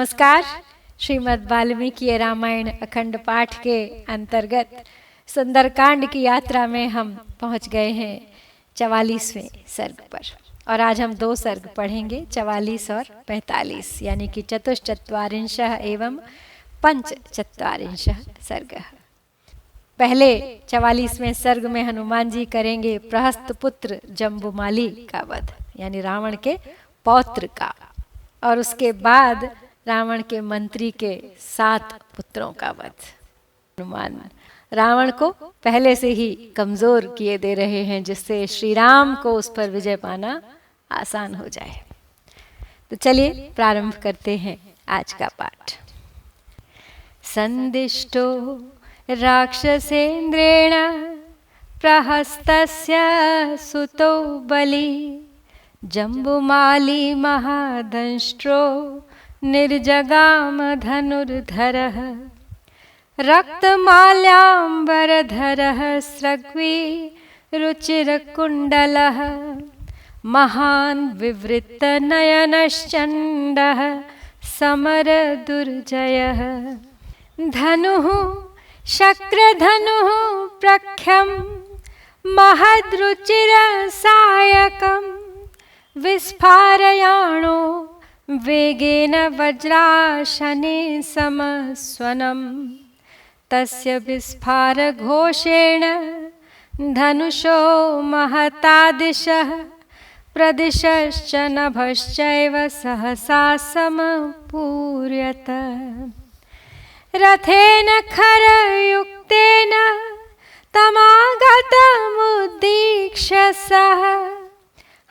नमस्कार। श्रीमद् वाल्मीकि रामायण अखंड पाठ के अंतर्गत सुंदरकांड की यात्रा में हम पहुंच गए हैं 44वें सर्ग पर। और आज हम 2 सर्ग पढ़ेंगे, 44 और 45, यानी कि चतुश्चत्वारिंशः एवं पंचचत्वारिंशः सर्गः। पहले 44वें सर्ग में हनुमान जी करेंगे प्रहस्त पुत्र जम्बुमाली का वध, यानी रावण के पौत्र का, और उसके बाद रावण के मंत्री के 7 पुत्रों का वध। हनुमान रावण को पहले से ही कमजोर किए दे रहे हैं, जिससे श्री राम को उस पर विजय पाना आसान हो जाए। तो चलिए प्रारंभ करते हैं आज का पाठ। संदिष्टो राक्षसेन्द्रेण प्रहस्तस्य सुतो बली जम्बुमाली महादंष्ट्रो निर्जगाम धनुर्धरः रक्तमाल्याम्बरधरः स्रग्वी रुचिरकुण्डलः महान् विवृत्तनयनश्चण्डः समरदुर्जयः धनुः शक्रधनुः प्रख्यं महद्रुचिरसायकं विस्फारयाणो वेगेन वज्राशने समस्वनं तस्य विस्फारघोषेण धनुषो महता दिशः प्रदिशश्च नभश्चैव सहसा समपूर्यत रथेन खरयुक्तेन तमागतमुद्दीक्ष्य सः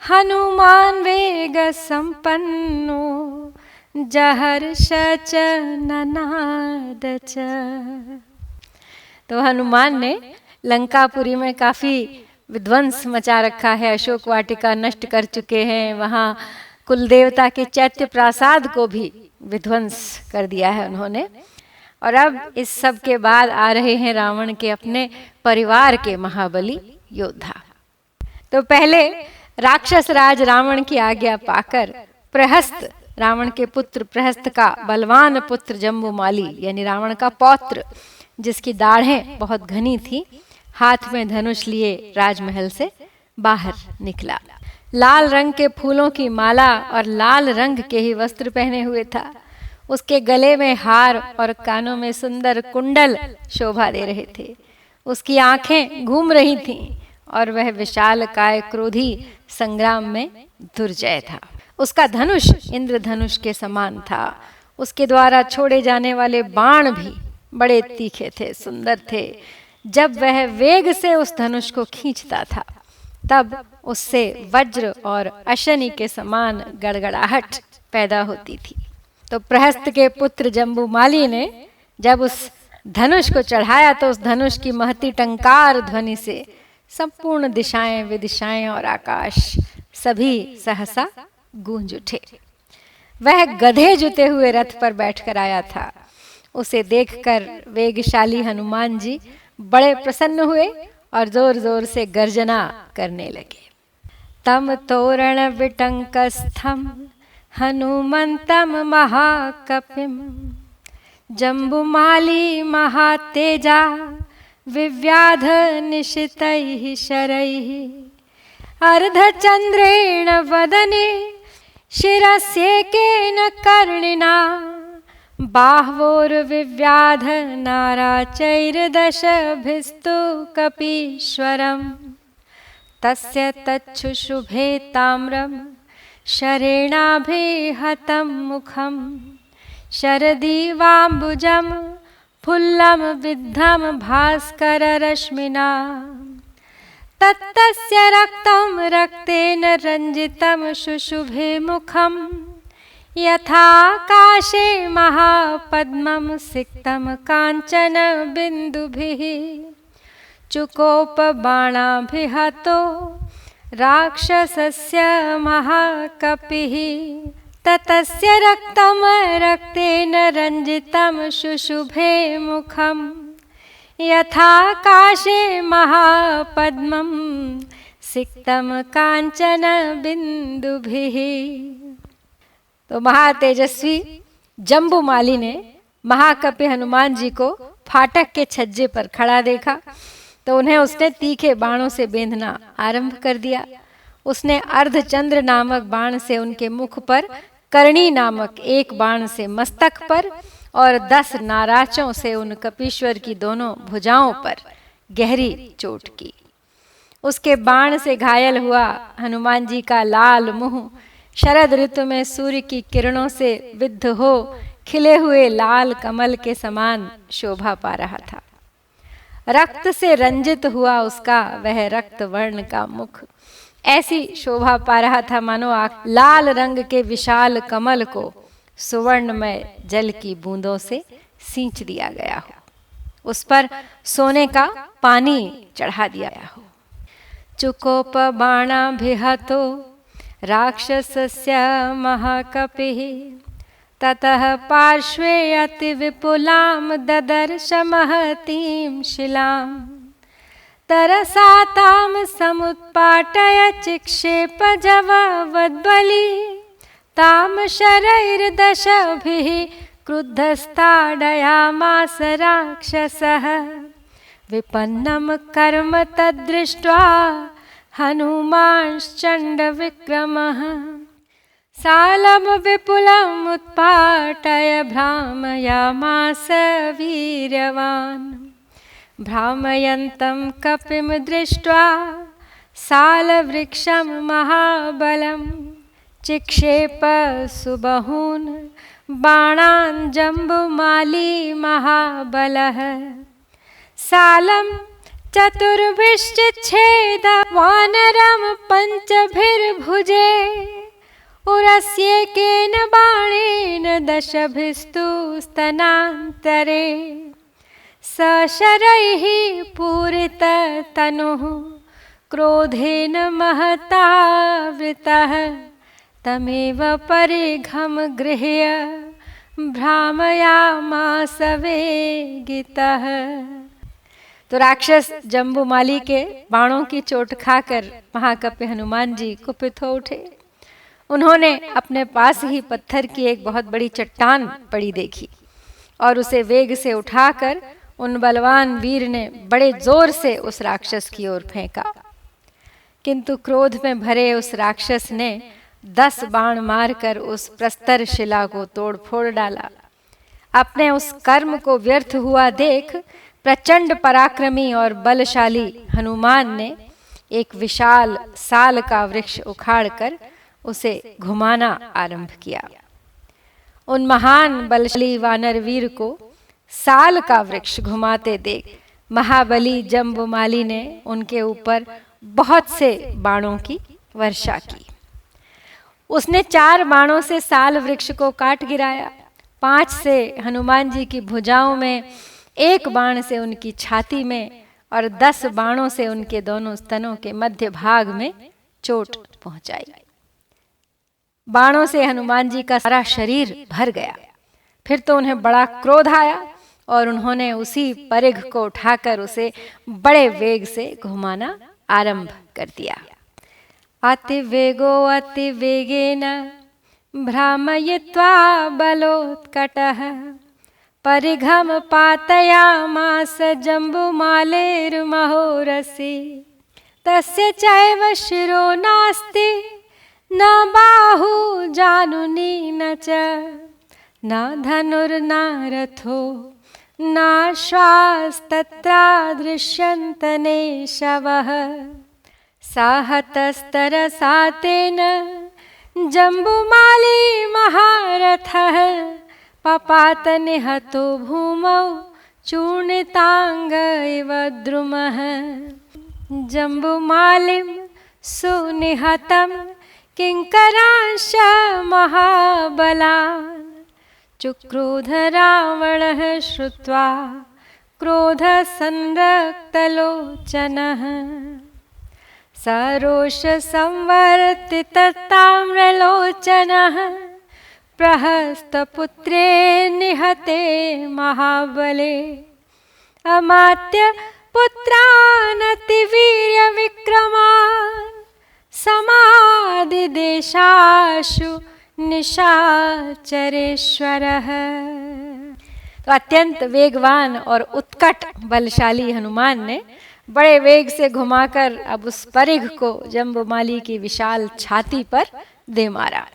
हनुमान् वेगसम्पन्नो जहर्ष च ननाद च। तो हनुमान ने लंकापुरी में काफ़ी विध्वंस मचा रखा है, अशोक वाटिका नष्ट कर चुके हैं, वहाँ कुल देवता के चैत्य प्रासाद को भी विध्वंस कर दिया है उन्होंने। और अब इस सब के बाद आ रहे हैं रावण के अपने परिवार के महाबली योद्धा। तो पहले राक्षस राज रावण की आज्ञा पाकर प्रहस्त, रावण के पुत्र प्रहस्त का बलवान पुत्र जम्बुमाली, यानी रावण का पौत्र, जिसकी दाढ़ें बहुत घनी थी, हाथ में धनुष लिए राजमहल से बाहर निकला। लाल रंग के फूलों की माला और लाल रंग के ही वस्त्र पहने हुए था। उसके गले में हार और कानों में सुंदर कुंडल शोभा दे रहे थे। उसकी आंखें घूम रही थीं और वह विशालकाय क्रोधी संग्राम में दुर्जय था। उसका धनुष इंद्रधनुष के समान था। उसके द्वारा छोड़े जाने वाले बाण भी बड़े तीखे थे, सुंदर थे। जब वह वेग से उस धनुष को खींचता था तब उससे वज्र और अशनि के समान गड़गड़ाहट पैदा होती थी। तो प्रहस्त के पुत्र जम्बुमाली ने जब उस धनुष को चढ़ाया तो उस धनुष की महती टंकार ध्वनि से संपूर्ण दिशाएं, विदिशाएं और आकाश सभी सहसा गूंज उठे। वह गधे जुते हुए रथ पर बैठकर आया था। उसे देखकर वेगशाली हनुमान जी बड़े प्रसन्न हुए और जोर जोर से गर्जना करने लगे। तम तोरण विटंकस्थम हनुमंतम महाकपिम जम्बुमाली महातेजा विव्याध निशितैः शरैः अर्धचंद्रेण वदने शिरस्येकेन कर्णिना बाह्वोर्विव्याध नाराचैर्दशभिस्तु कपीश्वरम् तस्य तच्छुशुभे ताम्रम् शरेणाभिहतं मुखं शरदीवाम्बुजं फुल्लं विद्धं भास्कररश्मिना तत्तस्य रक्तं रक्तेन रञ्जितं शुशुभे मुखं यथाकाशे महापद्मं सिक्तं काञ्चन बिन्दुभिः चुकोपबाणाभिहतो राक्षसस्य महाकपिः ततस्य रक्तं रक्तेन रञ्जितं शुशुभे मुखं यथाकाशे महापद्मं सिक्तं कांचन बिंदुभिः। तो महातेजस्वी जम्बूमाली ने महाकपि हनुमान जी को फाटक के छज्जे पर खड़ा देखा तो उन्हें उसने तीखे बाणों से बेंधना आरंभ कर दिया। उसने अर्धचंद्र नामक बाण से उनके मुख पर, करणी नामक एक बाण से मस्तक पर और 10 नाराचों से उन कपीश्वर की दोनों भुजाओं पर गहरी चोट की। उसके बाण से घायल हुआ हनुमान जी का लाल मुंह शरद ऋतु में सूर्य की किरणों से विद्ध हो खिले हुए लाल कमल के समान शोभा पा रहा था। रक्त से रंजित हुआ उसका वह रक्त वर्ण का मुख ऐसी शोभा पा रहा था मानो लाल रंग के विशाल कमल को सुवर्णमय जल की बूंदों से सींच दिया गया हो, उस पर सोने का पानी चढ़ा दिया गया हो। चुकोप बाणाभिहतो राक्षसस्य महाकपिः ततः पार्श्वे अति विपुलां ददर्श महतीं शिलां तरसा तां समुत्पाटय चिक्षेप जववद्बली तां शरैर्दशभिः क्रुद्धस्ताडयामास राक्षसः विपन्नं कर्म तद्दृष्ट्वा हनुमांश्चण्डविक्रमः सालं विपुलम् उत्पाटय भ्रामयामास वीर्यवान् भ्रामयन्तं कपिं दृष्ट्वा सालवृक्षं महाबलं चिक्षेप सुबहून् बाणान् जम्बुमाली महाबलः सालं चतुर्भिश्चिच्छेद वानरं पञ्चभिर्भुजे उरस्येकेन बाणेन 10भिस्तु स्तनान्तरे सशरैः पूरिततनुः क्रोधेन महतावृतः तमेव परिघं गृह्य भ्रामयामास वेगितः। तो राक्षस जम्बूमाली के बाणों की चोट खाकर महाकपि हनुमान जी कुपित हो उठे। उन्होंने अपने पास ही पत्थर की एक बहुत बड़ी चट्टान पड़ी देखी और उसे वेग से उठाकर उन बलवान वीर ने बड़े जोर से उस राक्षस की ओर फेंका, किंतु क्रोध में भरे उस राक्षस ने 10 बाण मारकर उस प्रस्तर शिला को तोड़ फोड़ डाला। अपने उस कर्म को व्यर्थ हुआ देख प्रचंड पराक्रमी और बलशाली हनुमान ने एक विशाल साल का वृक्ष उखाड़कर उसे घुमाना आरंभ किया। उन महान बलशाली वानरवीर को साल का वृक्ष घुमाते देख महाबली जम्बूमाली ने उनके ऊपर बहुत से बाणों की वर्षा की। उसने 4 बाणों से साल वृक्ष को काट गिराया, 5 से हनुमान जी की भुजाओं में, 1 बाण से उनकी छाती में और 10 बाणों से उनके दोनों स्तनों के मध्य भाग में चोट पहुंचाई। बाणों से हनुमान जी का सारा शरीर भर गया। फिर तो उन्हें बड़ा क्रोध आया और उन्होंने उसी परिघ को उठाकर उसे बड़े वेग से घुमाना आरंभ कर दिया। अति वेगो अति वेगेन भ्रामयित्वा बलोत्कटः परिघं पातयामास जम्बुमालेर्महोरसि तस्य चैव शिरो नास्ति न बाहु जानुनी न च न धनुर्न रथो न श्वास्तत्रा दृश्यन्तने शवः साहतस्तरसा तेन जम्बुमाली महारथः पपात निहतो भूमौ चूर्णितांग इव द्रुमः जम्बुमालिं सुनिहतं किंकरांश महाबलान् चुक्रुध रावणः श्रुत्वा क्रोधसंरक्तलोचनः सरोष संवर्तितताम्रलोचनः प्रहस्तपुत्रे निहते महाबले अमात्य पुत्रानतिवीर्यविक्रमान् समादिदेशाशु निशाचरेश्वरः। तो अत्यंत वेगवान और उत्कट बलशाली हनुमान ने बड़े वेग से घुमाकर अब उस परिघ को जम्बूमाली की विशाल छाती पर दे मारा।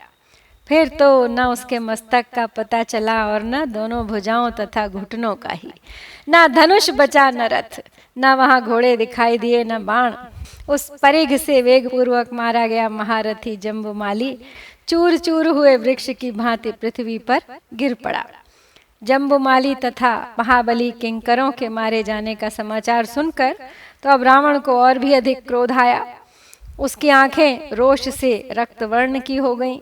फिर तो न उसके मस्तक का पता चला और न दोनों भुजाओं तथा घुटनों का ही। न धनुष बचा न रथ, न वहां घोड़े दिखाई दिए न बाण। उस परिघ से वेगपूर्वक मारा गया महारथी जम्बूमाली चूर चूर हुए वृक्ष की भांति पृथ्वी पर गिर पड़ा। जम्बूमाली तथा महाबली किंकरों के मारे जाने का समाचार सुनकर तो अब रावण को और भी अधिक क्रोध आया। उसकी आंखें रोष से रक्तवर्ण की हो गईं।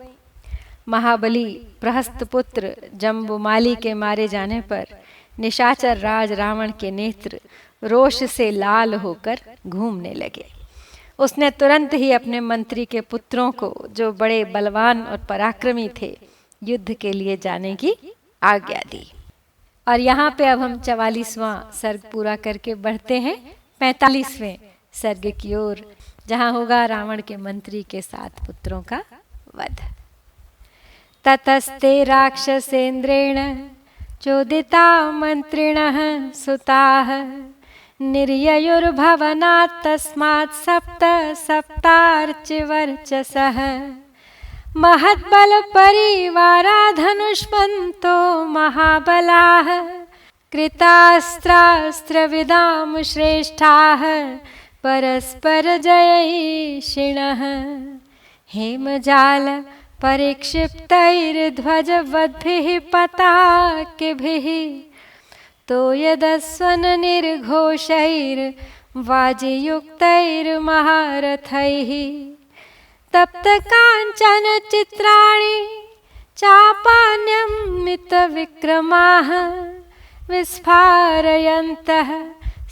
महाबली प्रहस्त पुत्र जम्बूमाली के मारे जाने पर निशाचर राज रावण के नेत्र रोष से लाल होकर घूमने लगे। उसने तुरंत ही अपने मंत्री के पुत्रों को, जो बड़े बलवान और पराक्रमी थे, युद्ध के लिए जाने की आज्ञा दी। और यहाँ पे अब हम 44वां सर्ग पूरा करके बढ़ते हैं 45वें सर्ग की ओर, जहाँ होगा रावण के मंत्री के 7 पुत्रों का वध। ततस्ते राक्षसेन्द्रेण चोदिता मंत्रिणः सुताः निर्ययुर्भवनात् तस्मात् सप्त सप्तार्चिवर्चसः महद्बल परिवारा धनुष्मन्तो महाबलाः कृतास्त्रास्त्रविदां श्रेष्ठाः परस्पर जयैषिणः हेमजाल परिक्षिप्तैर्ध्वजवद्भिः पताकेभिः तोयदस्वन निर्घोषैर्वाजियुक्तैर्महारथैः तप्तकाञ्चन चित्राणि चापान्यमितविक्रमाः विस्फारयन्तः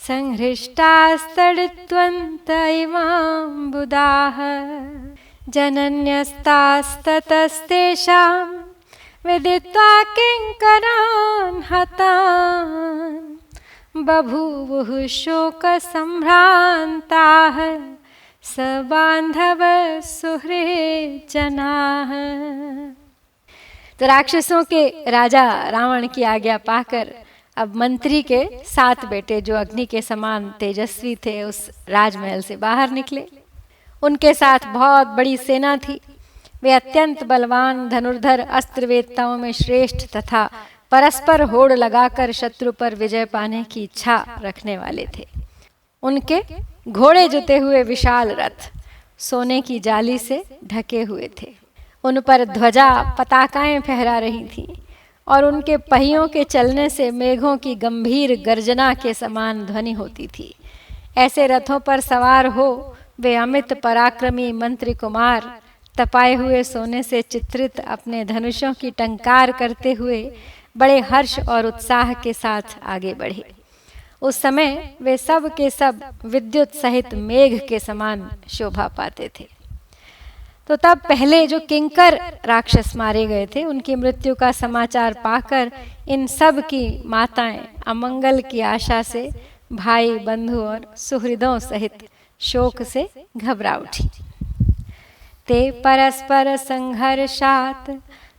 संहृष्टास्तडित्वन्त इवाम्बुदाः जनन्यस्तास्ततस्तेषां विदित्वा किङ्करान् हतान् बभूवुः शोकसम्भ्रान्ताः सबान्धव सुहृजनाः। तो राक्षसों के राजा रावण की आज्ञा पाकर अब मंत्री के 7 बेटे, जो अग्नि के समान तेजस्वी थे, उस राजमहल से बाहर निकले। उनके साथ बहुत बड़ी सेना थी। वे अत्यंत बलवान, धनुर्धर, अस्त्रवेत्ताओं में श्रेष्ठ तथा परस्पर होड़ लगाकर शत्रु पर विजय पाने की इच्छा रखने वाले थे। उनके घोड़े जुते हुए विशाल रथ सोने की जाली से ढके हुए थे। उन पर ध्वजा पताकाएं फहरा रही थीं और उनके पहियों के चलने से मेघों की गंभीर गर्जना के समान ध्वनि होती थी। ऐसे रथों पर सवार हो वे अमित पराक्रमी मंत्री कुमार तपाए हुए सोने से चित्रित अपने धनुषों की टंकार करते हुए बड़े हर्ष और उत्साह के साथ आगे बढ़े। उस समय वे सब के सब विद्युत सहित मेघ के समान शोभा पाते थे। तो तब पहले जो किंकर राक्षस मारे गए थे, उनकी मृत्यु का समाचार पाकर इन सब की माताएं अमंगल की आशा से भाई बंधु और सुहृदों सहित शोक से घबरा उठी। ते परस्पर संघर्षात्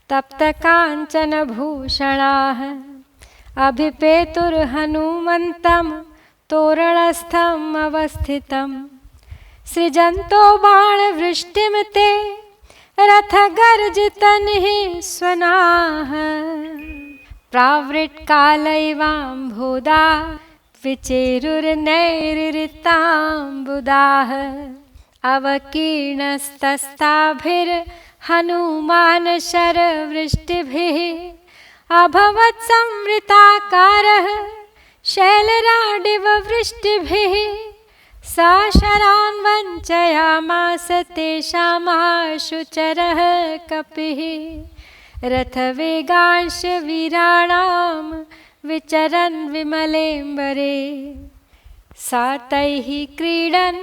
तप्त कांचन भूषणाः अभिपेतुर्हनुमन्तं तोरणस्थम् अवस्थितं सृजन्तो बाणवृष्टिं ते रथगर्जितनिः स्वनाः प्रावृट्कालैवाम्भोदा विचेरुर्नैरिताम्बुदाः अवकीर्णस्तस्ताभिर्हनुमान् शरवृष्टिभिः अभवत् संवृताकारः शैलराडिव वृष्टिभिः सा शरान् वञ्चयामास तेषामाशुचरः कपिः रथवेगांश वीराणां विचरन् विमलेम्बरे सा तैः क्रीडन्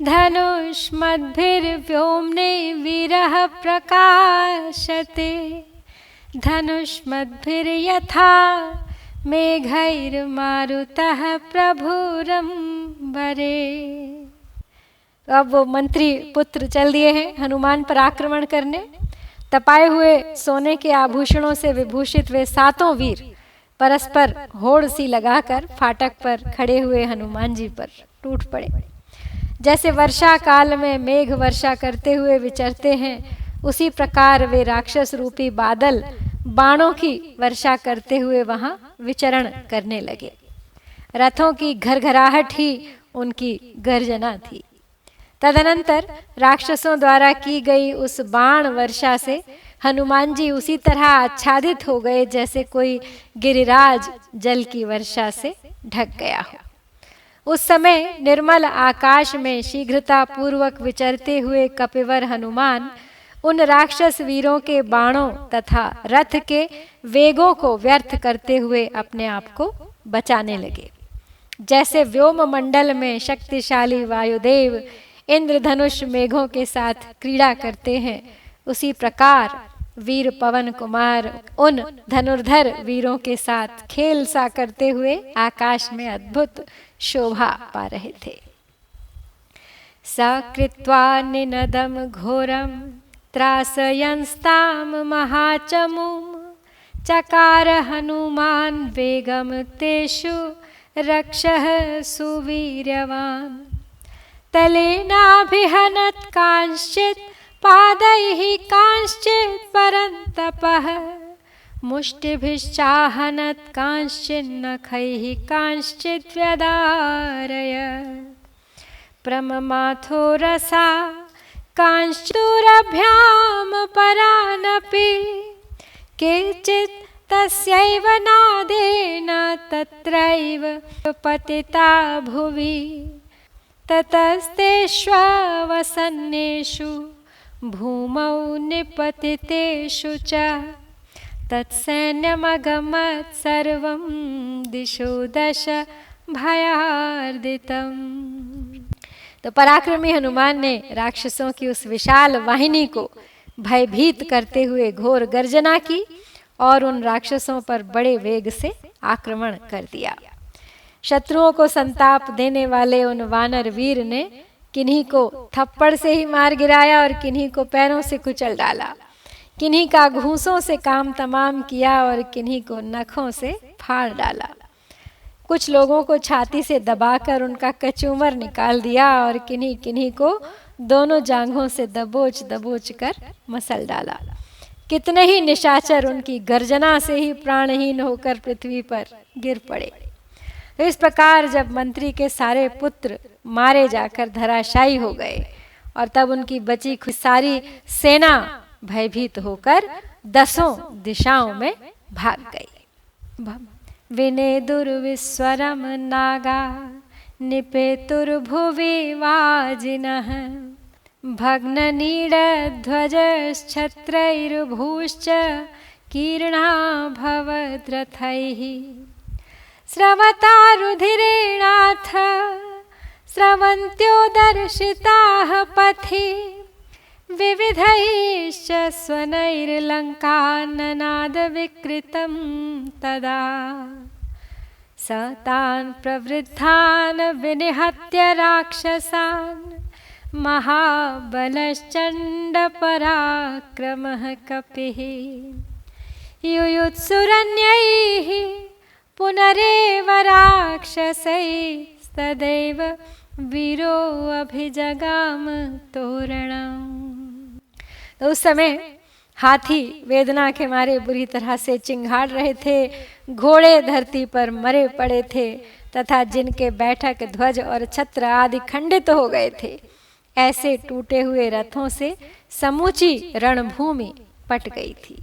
धनुष्मद्भिर्व्योम्ने वीरः प्रकाशते धनुष्मद्भिर्यथा मेघैर्मारुतः प्रभुरंबरे। अब वो मंत्री पुत्र चल दिए हैं हनुमान पर आक्रमण करने। तपाए हुए सोने के आभूषणों से विभूषित वे सातों वीर परस्पर होड़ सी लगाकर फाटक पर खड़े हुए हनुमान जी पर टूट पड़े। जैसे वर्षा काल में मेघ वर्षा करते हुए विचरते हैं, उसी प्रकार वे राक्षस रूपी बादल बाणों की वर्षा करते हुए वहां विचरण करने लगे। रथों की घरघराहट ही उनकी गर्जना थी। तदनंतर राक्षसों द्वारा की गई उस बाण वर्षा से हनुमान जी उसी तरह आच्छादित हो गए जैसे कोई गिरिराज जल की वर्षा से ढक गया हो। उस समय निर्मल आकाश में शीघ्रता पूर्वक विचरते हुए कपिवर हनुमान उन राक्षस वीरों के बाणों तथा रथ के वेगों को व्यर्थ करते हुए अपने आप को बचाने लगे। जैसे व्योम मंडल में शक्तिशाली वायुदेव इंद्रधनुष मेघों के साथ क्रीड़ा करते हैं, उसी प्रकार वीर पवन कुमार उन धनुर्धर वीरों के साथ खेल सा करते हुए आकाश में अद्भुत शोभा पा रहे थे। सकृत्वा निनदम घोरम त्रासयंस्ताम महाचमुम चकार हनुमान वेगम तेषु रक्षः सुवीर्यवान् तलेनाभिहनत् कांश्चित् पादैः कांश्चित् परन्तपः मुष्टिभिश्चाहनत् कांश्चिन्नखैः कांश्चित् व्यदारयत् प्रममाथो रसा कांश्चूरभ्यां परानपि केचित् तस्यैव नादेन तत्रैव पतिता भुवि ततस्तेष्वसन्नेषु भूमौ निपतितेषु च तत्सैन्यमगमत् सर्वं दिशो दश भयार्दितम्। तो पराक्रमी हनुमान ने राक्षसों की उस विशाल वाहिनी को भयभीत करते हुए घोर गर्जना की और उन राक्षसों पर बड़े वेग से आक्रमण कर दिया। शत्रुओं को संताप देने वाले उन वानर वीर ने किन्हीं को थप्पड़ से ही मार गिराया और किन्हीं को पैरों से कुचल डाला, किन्हीं का घूंसों से काम तमाम किया और किन्हीं को नखों से फाड़ डाला। कुछ लोगों को छाती से दबाकर उनका कचूमर निकाल दिया और किन्हीं किन्हीं को दोनों जांघों से दबोच दबोच कर मसल डाला। कितने ही निशाचर उनकी गर्जना से ही प्राणहीन होकर पृथ्वी पर गिर पड़े। तो इस प्रकार जब मंत्री के सारे पुत्र मारे जाकर धराशायी हो गए और तब उनकी बची खुद सारी सेना भयभीत होकर दसों दिशाओं में भाग गई। विनेदुर्विस्वरम नागा निपेतुर्भुवि वाजिनः भग्ननीडध्वजश्छत्रैर्भूश्च कीर्णाभवद्रथैः स्रवतारुधिरेणाथ स्रवन्त्योदर्शिताः पथि विविधैश्च स्वनैर्लङ्काननादविकृतं तदा स तान् प्रवृद्धान् विनिहत्य राक्षसान् महाबलश्चण्डपराक्रमः कपिः युयुत्सुरन्यैः पुनरेव राक्षसैस्तदैव वीरो अभिजगाम तोरणम्। तो उस समय हाथी वेदना के मारे बुरी तरह से चिंघाड़ रहे थे, घोड़े धरती पर मरे पड़े थे तथा जिनके बैठक ध्वज और छत्र आदि खंडित हो गए थे, ऐसे टूटे हुए रथों से समूची रणभूमि पट गई थी।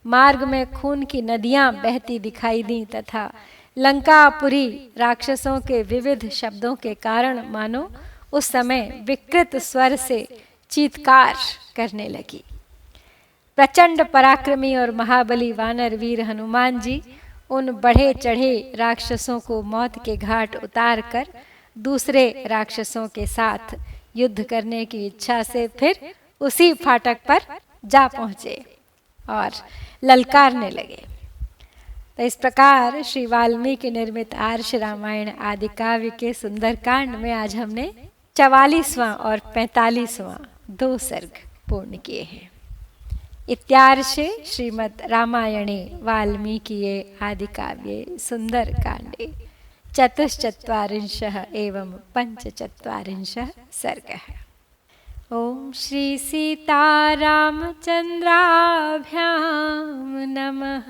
मार्ग में खून की नदियां बहती दिखाई दी तथा लंकापुरी राक्षसों के विविध शब्दों के कारण मानो उस समय विकृत स्वर से चीत्कार करने लगी। प्रचंड पराक्रमी और महाबली वानर वीर हनुमान जी उन बढ़े चढ़े राक्षसों को मौत के घाट उतार कर दूसरे राक्षसों के साथ युद्ध करने की इच्छा से फिर उसी फाटक पर जा पहुंचे और ललकारने लगे। तो इस प्रकार श्री वाल्मीकि निर्मित आर्ष रामायण आदि काव्य के सुंदरकांड में आज हमने 44वां और 45वां 2 सर्ग पूर्ण किए हैं। इत्यार्षे श्रीमद् रामायणे वाल्मीकिये आदिकाव्ये सुन्दरकाण्डे 44 एवं 45 सर्गः। ॐ श्री सीतारामचन्द्राभ्यां नमः।